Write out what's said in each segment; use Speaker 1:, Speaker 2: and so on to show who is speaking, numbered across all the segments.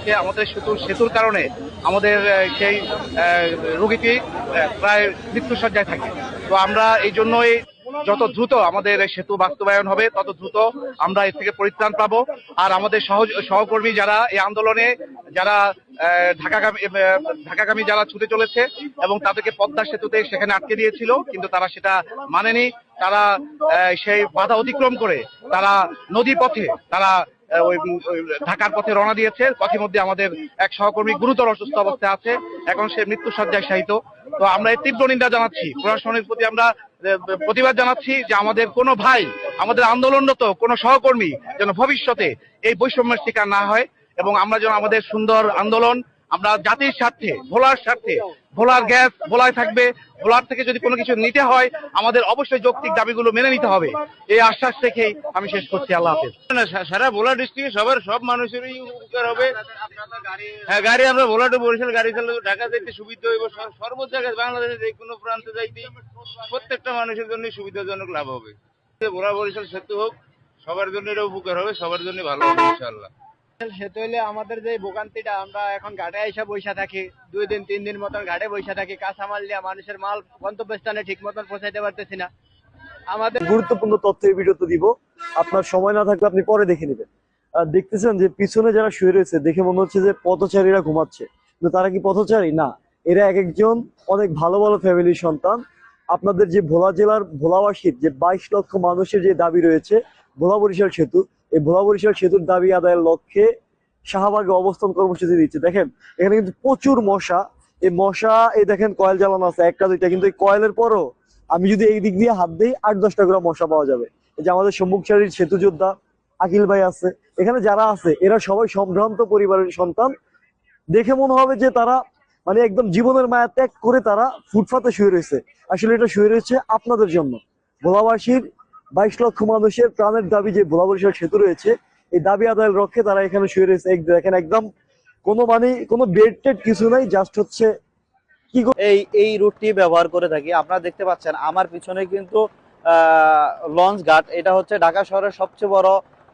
Speaker 1: আজকে আমাদের সেতুর কারণে আমাদের সেই রোগীটি প্রায় মৃত্যুসজ্জায় থাকে। তো আমরা এই জন্যই যত দ্রুত আমাদের সেতু বাস্তবায়ন হবে তত দ্রুত আমরা এর থেকে পরিত্রাণ পাবো। আর আমাদের সহকর্মী যারা এই আন্দোলনে যারা ঢাকাগামী যারা ছুটে চলেছে এবং তাদেরকে পদ্মা সেতুতে সেখানে আটকে দিয়েছিল, কিন্তু তারা সেটা মানেনি। তারা সেই বাধা অতিক্রম করে তারা নদী পথে তারা ওই ঢাকার পথে রওনা দিয়েছে। পথিমধ্যে আমাদের এক সহকর্মী গুরুতর অসুস্থ অবস্থায় আছে, এখন সে মৃত্যুসজ্জায় শায়িত। তো আমরা এর তীব্র নিন্দা জানাচ্ছি, প্রশাসনের প্রতি আমরা প্রতিবাদ জানাচ্ছি যে আমাদের কোনো ভাই, আমাদের আন্দোলনরত কোনো সহকর্মী যেন ভবিষ্যতে এই বৈষম্যের শিকার না হয়, এবং আমরা যেন আমাদের সুন্দর আন্দোলন আমরা জাতির স্বার্থে, ভোলার স্বার্থে, ভোলার গ্যাস ভোলায় থাকবে, ভোলার থেকে যদি কোনো কিছু নিতে হয় আমাদের অবশ্যই যৌক্তিক দাবিগুলো মেনে নিতে হবে। এই আশ্বাস রেখেই আমি শেষ করছি। আল্লাহ হাফেজ।
Speaker 2: সারা ভোলা ডিস্ট্রিক্টে সব মানুষেরই উপকার হবে। হ্যাঁ, গাড়ি আমরা ভোলা টু বরিশাল গাড়ি চালালে ঢাকা যাইতে সুবিধা হইব, সর্ব জায়গায় বাংলাদেশের যে কোনো প্রান্তে যাইতে প্রত্যেকটা মানুষের জন্য সুবিধাজনক লাভ হবে। ভোলা বরিশাল সেতু হোক, সবার জন্য এটা উপকার হবে, সবার জন্য ভালো হবে ইনশাআল্লাহ।
Speaker 3: সেতু হলে আমাদের যে ভোগান্তিটা, আমরা এখন ঘাটে এসে বৈশা থাকি, 2 দিন 3 দিন মতন ঘাটে বৈশা থাকি, কাঁচামাল দিয়ে মানুষের মাল গন্তব্যস্থানে ঠিক মতন পৌঁছাইতে পারতেছি না। আমাদের
Speaker 4: গুরুত্বপূর্ণ তথ্য এই ভিডিওতে দিব, আপনার সময় না থাকলে আপনি পরে দেখে নেবেন। দেখতেছেন যে পিছনে যারা শুয়ে রয়েছে দেখে মনে হচ্ছে যে পথচারীরা ঘুমাচ্ছে, কিন্তু তারা কি পথচারী না, এরা এক একজন অনেক ভালো ভালো ফ্যামিলির সন্তান। আপনাদের যে ভোলা জেলার ভোলাবাসীর যে 22 লক্ষ মানুষের যে দাবি রয়েছে ভোলা বরিশাল সেতু, এই ভোলা বরিশাল সেতুর দাবি আদায়ের লক্ষ্যে শাহবাগে অবস্থান কর্মসূচি দিচ্ছে। দেখেন এখানে কিন্তু প্রচুর মশা, এই মশা, এই দেখেন কয়েল জ্বালানো আছে 1টা 2টা, কিন্তু এই কয়েলের পরও আমি যদি এই দিক দিয়ে হাত দিই 8-10টা করে মশা পাওয়া যাবে। এই যে আমাদের সম্মুখ সারির সেতু যোদ্ধা আকিল ভাই আছে, এখানে যারা আছে এরা সবাই সম্ভ্রান্ত পরিবারের সন্তান। দেখে মনে হবে যে তারা মানে একদম জীবনের মায়া ত্যাগ করে তারা ফুটপাতে শুয়ে রয়েছে। আসলে এটা শুয়ে রয়েছে আপনাদের জন্য। ভোলাবাসীর 22 লক্ষ মানুষের প্রাণের দাবি যে ভোলা বরিশাল সেতু রয়েছে, এই দাবি আদায়ের লক্ষ্যে তারা এখানে শুয়ে রয়েছে। দেখেন একদম কোনো বেড টেড কিছু নাই, জাস্ট হচ্ছে কি
Speaker 5: এই রুটটি ব্যবহার করে থাকি। আপনারা দেখতে পাচ্ছেন আমার পিছনে কিন্তু লঞ্চ ঘাট, এটা হচ্ছে ঢাকা শহরের সবচেয়ে বড়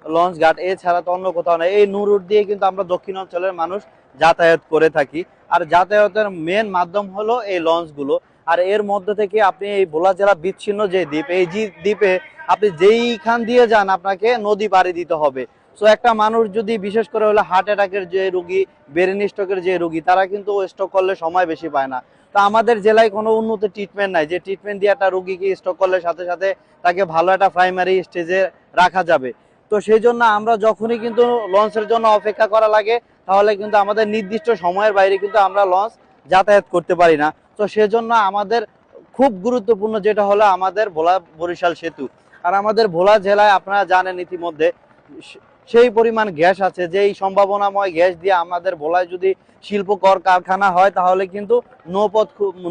Speaker 5: লঞ্চ ঘাট, এছাড়া তো অন্য কোথাও নেই। এই রুট দিয়ে কিন্তু আমরা দক্ষিণ অঞ্চলের মানুষ যাতায়াত করে থাকি, আর যাতায়াতের মেন মাধ্যম হলো এই লঞ্চগুলো। আর এর মধ্যে থেকে আপনি এই ভোলা জেলা বিচ্ছিন্ন যে দ্বীপ, এই দ্বীপে আপনি যেইখান দিয়ে যান আপনাকে নদী পাড়ি দিতে হবে। সো একটা মানুষ যদি বিশেষ করে হলো হার্ট অ্যাটাকের যে রুগী, ব্রেন স্ট্রোকের যে রুগী, তারা কিন্তু স্ট্রোক করলে সময় বেশি পায় না। তো আমাদের জেলায় কোনো উন্নত ট্রিটমেন্ট নাই যে ট্রিটমেন্ট দিয়ে একটা রুগীকে স্ট্রোক করলে সাথে সাথে তাকে ভালো একটা প্রাইমারি স্টেজে রাখা যাবে। তো সেই জন্য আমরা যখনই কিন্তু লঞ্চের জন্য অপেক্ষা করা লাগে, তাহলে কিন্তু আমাদের নির্দিষ্ট সময়ের বাইরে কিন্তু আমরা লঞ্চ যাতায়াত করতে পারি না। তো সেজন্য আমাদের খুব গুরুত্বপূর্ণ যেটা হলো আমাদের ভোলা বরিশাল সেতু। আর আমাদের ভোলা জেলায় আপনারা জানেন ইতিমধ্যে সেই পরিমাণ গ্যাস আছে, যে এই সম্ভাবনাময় গ্যাস দিয়ে আমাদের ভোলায় যদি শিল্প কারখানা হয়, তাহলে কিন্তু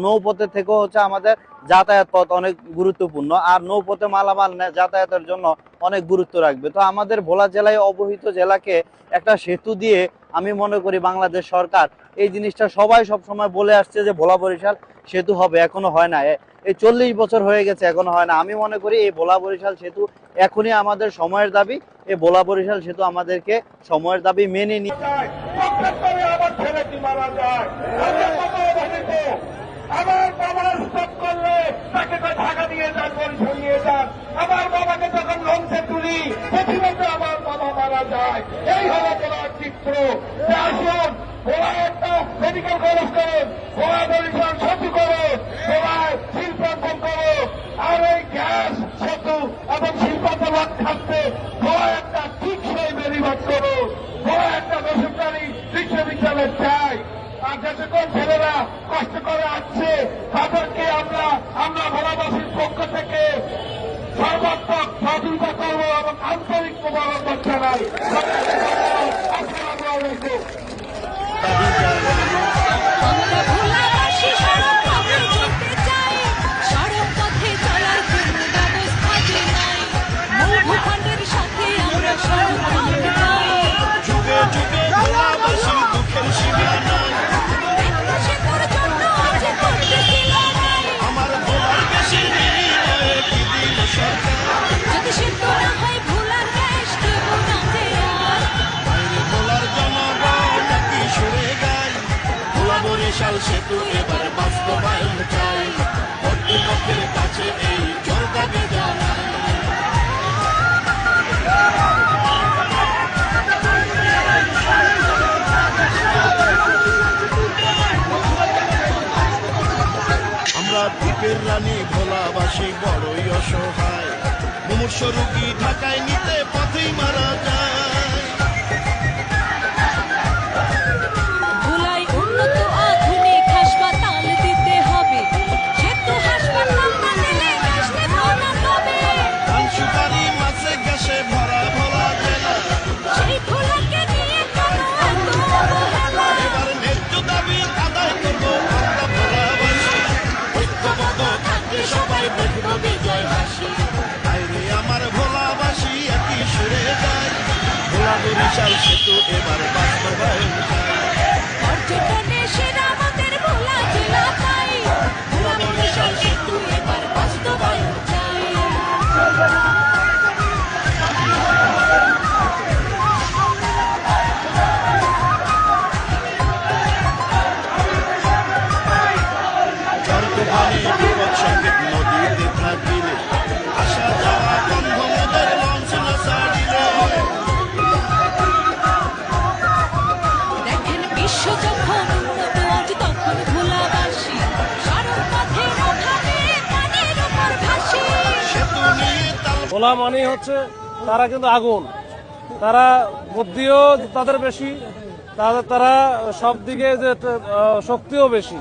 Speaker 5: নৌপথের থেকেও হচ্ছে আমাদের যাতায়াত পথ অনেক গুরুত্বপূর্ণ, আর নৌপথে মালামাল যাতায়াতের জন্য অনেক গুরুত্ব রাখবে। তো আমাদের ভোলা জেলায় অবহিত জেলাকে একটা সেতু দিয়ে আমি মনে করি বাংলাদেশ সরকার এই জিনিসটা সবাই সবসময় বলে আসছে যে ভোলা বরিশাল সেতু হবে, এখনো হয় না। এই 40 বছর হয়ে গেছে, এখনো হয় না। আমি মনে করি এই ভোলা বরিশাল সেতু এখনই আমাদের সময়ের দাবি। এই ভোলা বরিশাল সেতু আমাদেরকে সময়ের দাবি মেনে নিয়ে
Speaker 6: আমার বাবা স্টপ করলে তাকে ঢাকা নিয়ে যান, বরিশাল নিয়ে যান। আমার বাবাকে যখন লঞ্চে তুলি প্রতিমত আমার বাবা মারা যায়। এই হলো ভোলার চিত্র। আসুন ভোলা একটা মেডিকেল কলেজ করুন, ভোলা বরিশাল সেতু করুন, ভোলায় শিল্পাঞ্চল করুন, আর এই গ্যাস সেতু এবং শিল্পাঞ্চল খাচ্ছে ভোলা একটা টিকসই বেরিবাদ করুন। ভোলা একটা বেসরকারি বিশ্ববিদ্যালয় চাই। আর যে সকল ছেলেরা কষ্ট করে আসছে তাদেরকে আমরা ভোলাবাসীর পক্ষ থেকে সর্বাত্মক সহযোগিতা করব এবং আন্তরিক মোবারকবাদ জানাই। আসসালামু আলাইকুম।
Speaker 7: ভোলার জনগণ বরিশাল সেতু এবার বাস্তবায়ন চাই, কর্তৃপক্ষের কাছে এই জোর দাবি জানাই। আমরা দ্বীপের রানী ভোলাবাসী বড়ই অসহায়, মুমূর্ষ রোগী ঢাকায় নিতে পথেই মারা যায়।
Speaker 8: ভোলায় উন্নত আধুনিক হাসপাতাল দিতে হবে, সেতু হাসপাতাল না দিলে দেশ নেব না তবে।
Speaker 7: ধান সুপারি মাছে গ্যাসে ভরা ভোলা জেলা,
Speaker 8: সেই ভোলাকে নিয়ে কেন এত অবহেলা?
Speaker 7: এবার ন্যায্য দাবি আদায় করবো আমরা ভোলাবাসী, ঐক্যবদ্ধ থাকলে সবাই দেখব বিজয় হাসি। আইরে আমার ভোলাবাসী একই সুরে যায়, ভোলা বরিশাল সেতু এবার বাস্তবায়ন চাই।
Speaker 8: পর্যটনে সেরা আমাদের ভোলা জেলা চাই, ভোলা বরিশাল সেতু এবার বাস্তবায়ন চাই।
Speaker 7: ঝড়-তুফানে বিপদ সংকেত নদীতে থাকিলে, আসা যাওয়া বন্ধ মোদের লঞ্চ না ছাড়িলে।
Speaker 8: দেখেন বিশ্ব যখন উন্নত আজ তখন ভোলাবাসী সড়ক পথের অভাবে পানির উপর ভাসি।
Speaker 7: সেতু নিয়ে তাল
Speaker 9: ভোলা মানে হচ্ছে তারা কিন্তু আগুন, তারা বুদ্ধিও তাদের বেশি, তারা সব দিকে যে শক্তিও বেশি।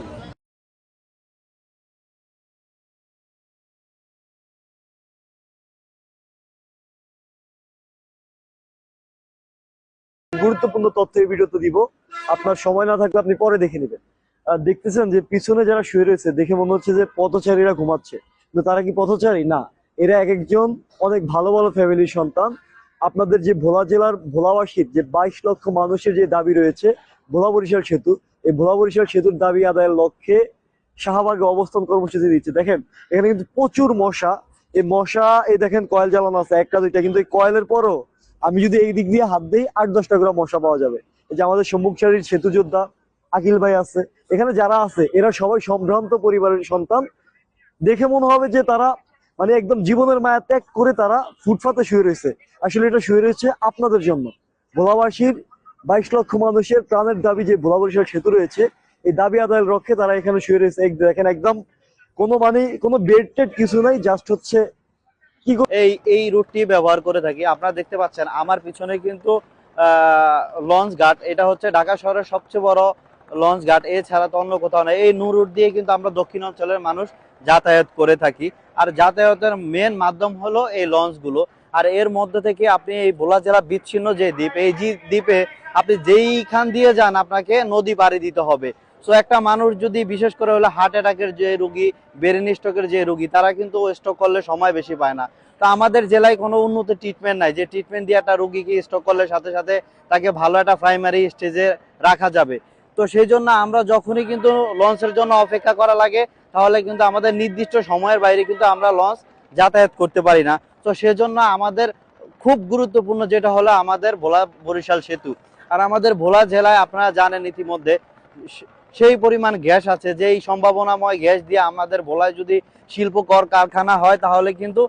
Speaker 4: গুরুত্বপূর্ণ তথ্যের ভিডিওতে দিব, আপনার সময় না থাকলে আপনি পরে দেখে নেবেন। দেখতেছেন যে পিছনে যারা শুয়ে রয়েছে দেখে মনে হচ্ছে যে পথচারীরা ঘুমাচ্ছে, কিন্তু তারা কি পথচারী? না, এরা এক একজন অনেক ভালো ভালো ফ্যামিলির সন্তান। আপনাদের যে ভোলা জেলার ভোলাবাসীর যে 22 লক্ষ মানুষের যে দাবি রয়েছে ভোলা বরিশাল সেতু, এই ভোলা বরিশাল সেতুর দাবি আদায়ের লক্ষ্যে শাহবাগে অবস্থান কর্মসূচি দিচ্ছে। দেখেন এখানে কিন্তু প্রচুর মশা, এই মশা এই দেখেন কয়েল জ্বালানো আছে একটা দুইটা, কিন্তু এই কয়েলের পরও আমি যদি এই দিক দিয়ে হাত দিই 8-10টা করে মশা পাওয়া যাবে। এই যে আমাদের সম্মুখ সারির সেতু যোদ্ধা আকিল ভাই আছে, এখানে যারা আছে এরা সবাই সম্ভ্রান্ত পরিবারের সন্তান। দেখে মনে হবে যে তারা মানে একদম জীবনের মায়া ত্যাগ করে তারা ফুটপাতে শুয়ে রয়েছে। আসলে এটা শুয়ে রয়েছে আপনাদের জন্য। ভোলাবাসীর 22 লক্ষ মানুষের প্রাণের দাবি যে ভোলা বরিশাল সেতু রয়েছে, এই দাবি আদায়ের লক্ষ্যে তারা এখানে শুয়ে রয়েছে। দেখেন একদম কোনো বেড টেড কিছু নাই, জাস্ট হচ্ছে
Speaker 5: এই রুটটি ব্যবহার করে থাকি। আপনারা দেখতে পাচ্ছেন আমার পিছনে কিন্তু লঞ্চ ঘাট, এটা হচ্ছে ঢাকা শহরের সবচেয়ে বড় লঞ্চ ঘাট, এছাড়া তো অন্য কোথাও নেই। এই নূর রুট দিয়ে কিন্তু আমরা দক্ষিণ অঞ্চলের মানুষ যাতায়াত করে থাকি, আর যাতায়াতের মেন মাধ্যম হলো এই লঞ্চগুলো। আর এর মধ্যে থেকে আপনি এই ভোলা জেলা বিচ্ছিন্ন যে দ্বীপ, এই দ্বীপে আপনি যেইখান দিয়ে যান আপনাকে নদী পাড়ি দিতে হবে। সো একটা মানুষ যদি বিশেষ করে হলো হার্ট অ্যাটাকের যে রুগী, ব্রেন স্ট্রোকের যে রুগী, তারা কিন্তু স্ট্রোক করলে সময় বেশি পায় না। তো আমাদের জেলায় কোনো উন্নত ট্রিটমেন্ট নাই যে ট্রিটমেন্ট দিয়ে একটা রুগীকে স্ট্রোক করলে সাথে সাথে তাকে ভালো একটা প্রাইমারি স্টেজে রাখা যাবে। তো সেই জন্য আমরা যখনই কিন্তু লঞ্চের জন্য অপেক্ষা করা লাগে, তাহলে কিন্তু আমাদের নির্দিষ্ট সময়ের বাইরে কিন্তু আমরা লঞ্চ যাতায়াত করতে পারি না। তো সেজন্য আমাদের খুব গুরুত্বপূর্ণ যেটা হলো আমাদের ভোলা বরিশাল সেতু। আর আমাদের ভোলা জেলায় আপনারা জানেন ইতিমধ্যে সেই পরিমাণ গ্যাস আছে, যে এই সম্ভাবনাময় গ্যাস দিয়ে আমাদের ভোলায় যদি শিল্প কারখানা হয়, তাহলে কিন্তু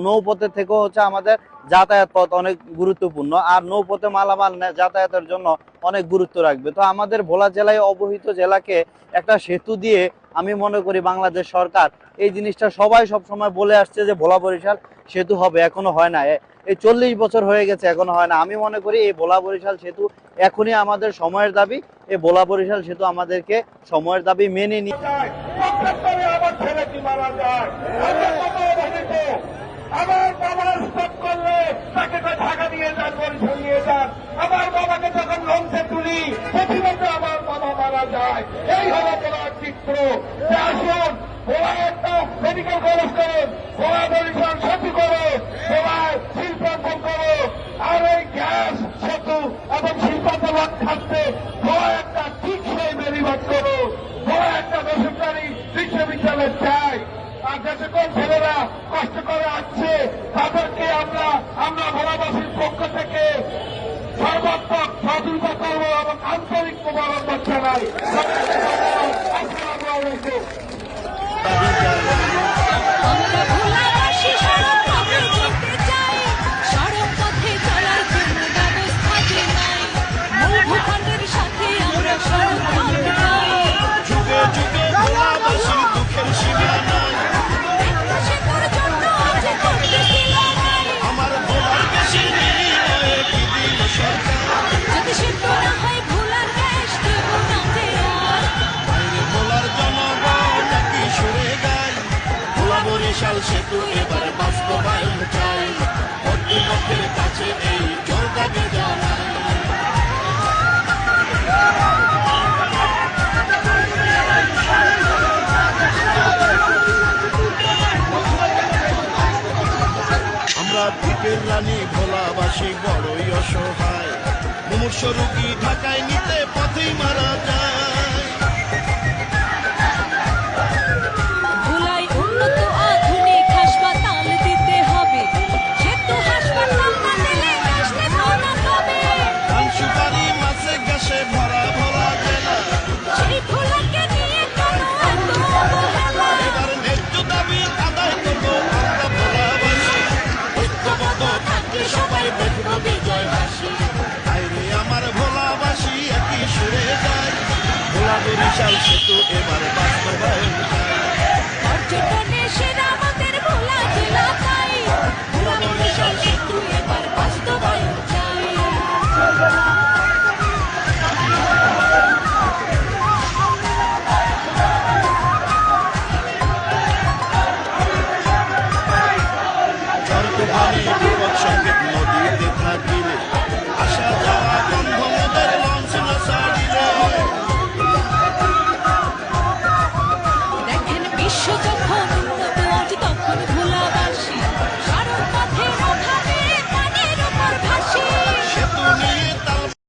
Speaker 5: নৌপথের থেকেও হচ্ছে আমাদের যাতায়াত পথ অনেক গুরুত্বপূর্ণ, আর নৌপথে মালামাল যাতায়াতের জন্য অনেক গুরুত্ব রাখবে। তো আমাদের ভোলা জেলায় অবহিত জেলাকে একটা সেতু দিয়ে আমি মনে করি বাংলাদেশ সরকার এই জিনিসটা সবাই সবসময় বলে আসছে যে ভোলা বরিশাল সেতু হবে, এখনো হয় না। এই 40 বছর হয়ে গেছে, এখনো হয় না। আমি মনে করি এই ভোলা বরিশাল সেতু এখনই আমাদের সময়ের দাবি। এই ভোলা বরিশাল সেতু আমাদেরকে সময়ের দাবি মেনে নিয়ে
Speaker 6: আমার ছেলেটি মারা যায়, আমার বাবার স্টক করলে তাকে ঢাকা নিয়ে যান, বরিশাল নিয়ে যান। আমার বাবাকে যখন লঞ্চে তুলি প্রতিমধ্যে আমার বাবা মারা যায়। এই হলো বলার চিত্র। আসুন ভোলা একটা মেডিকেল কলেজ করুন, ভোলা বরিশাল সেতু করুন, ভোলায় শিল্পাঞ্চল করুন, আর এই গ্যাস সেতু এবং শিল্পাঞ্চল থাকতে ভোলা একটা টিকসই বেরিবাদ করুন। ভোলা একটা বেসরকারি বিশ্ববিদ্যালয় চাই। আর দেশে কোন ছেলেরা কষ্ট করে আসছে তাদেরকে আমরা ভোলাবাসীর পক্ষ থেকে সর্বাত্মক সহযোগিতা করবো এবং আন্তরিক মোবারকবাদ জানাই। আসসালামু আলাইকুম।
Speaker 8: আমরা ভোলাবাসী সড়ক পথে চলতে চাই, সড়ক পথে চলার জন্য ব্যবস্থা যে নাই, মূল ভূখণ্ডের সাথে আমরা সড়ক পথ চাই।
Speaker 7: যুগে যুগে ভোলাবাসীর দুঃখের সীমা নাই।
Speaker 8: একটা সেতুর জন্য আছে করতেছি লড়াই,
Speaker 7: আমার ভোলার দেশের বিনিময়ে কি দিল সরকার?
Speaker 8: যদি সেতু না হয় ভোলার দেশ দেব না যে আর।
Speaker 7: বাইরে ভোলার জনগণ একই সুরে গায়, ভোলা বরিশাল সেতু এবার বাস্তবায়ন চাই। কর্তৃপক্ষের কাছে এই জোর দাবি জানাই। আমরা দ্বীপের রানী ভোলাবাসী বড়ই অসহায়, মুমূর্ষ রোগী ঢাকায় নিতে পথেই মারা যায়।
Speaker 8: ভোলায় উন্নত আধুনিক হাসপাতাল দিতে হবে, সেতু হাসপাতাল না দিলে দেশ নেব না তবে।
Speaker 7: ধান সুপারি মাছে গ্যাসে ভরা ভোলা জেলা,
Speaker 8: সেই ভোলাকে নিয়ে কেন এত অবহেলা?
Speaker 7: এবার ন্যায্য দাবি আদায় করবো আমরা ভোলাবাসী। ঐক্যবদ্ধ থাকলে সবাই দেখবো বিজয় হাসি। আইরে আমার ভোলাবাসী একই সুরে গায়, ভোলা বরিশাল সেতু এবার বাস্তবায়ন চাই।
Speaker 8: পর্যটনে সেরা আমাদের ভোলা জেলা তাই,
Speaker 7: ভোলা বরিশাল সেতু
Speaker 8: এবার বাস্তবায়ন চাই।
Speaker 7: ঝড়-তুফানে বিপদ সংকেত নদীতে থাকিলে, আসা যাওয়া বন্ধ মোদের লঞ্চ না ছাড়িলে।
Speaker 8: দেখেন বিশ্বজগৎ